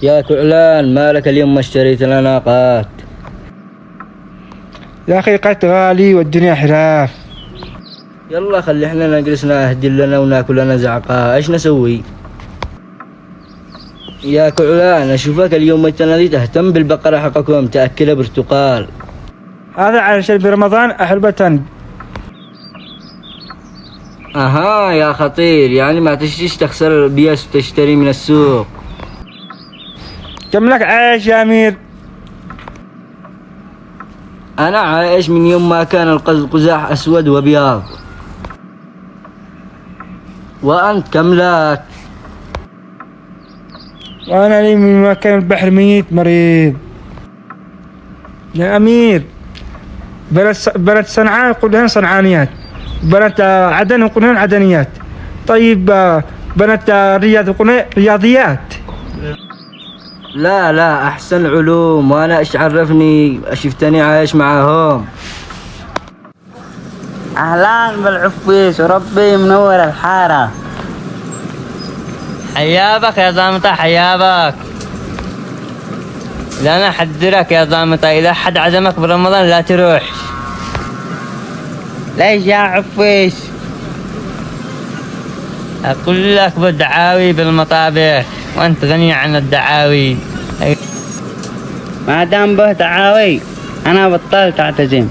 يا كعلان، ما لك اليوم ما اشتريت لنا ناقات؟ يا أخي قت غالي والدنيا حراف. يلا خلي احنا نجلس نهدي لنا وناكل لنا زعقاء، ايش نسوي؟ يا كعلان، اشوفك اليوم التنادي تهتم بالبقرة حقكم، تأكلها برتقال. هذا علشان برمضان أحلبة. اها يا خطير، يعني ما تشتيش تخسر البياس وتشتري من السوق. كم لك عايش يا أمير؟ انا عايش من يوم ما كان القزاح اسود وابيض. وانت كم لك؟ وأنا لي من مكان البحر ميت مريض. يا أمير، بلد صنعاء يقولون صنعانيات، بلد عدن يقولون عدنيات. طيب بلد رياض يقولون رياضيات. لا احسن علوم، وانا ايش عرفني شفتني عايش معاهم. أهلا بالعفيس وربي منور الحارة. حيابك يا زامطة، حيابك. لا أنا أحذرك يا زامطة، إذا حد عزمك برمضان لا تروح. ليش يا عفيس؟ أقول لك بالدعاوي بالمطابخ، وأنت غني عن الدعاوي. ما دام به دعاوي أنا بطلت أعتزم.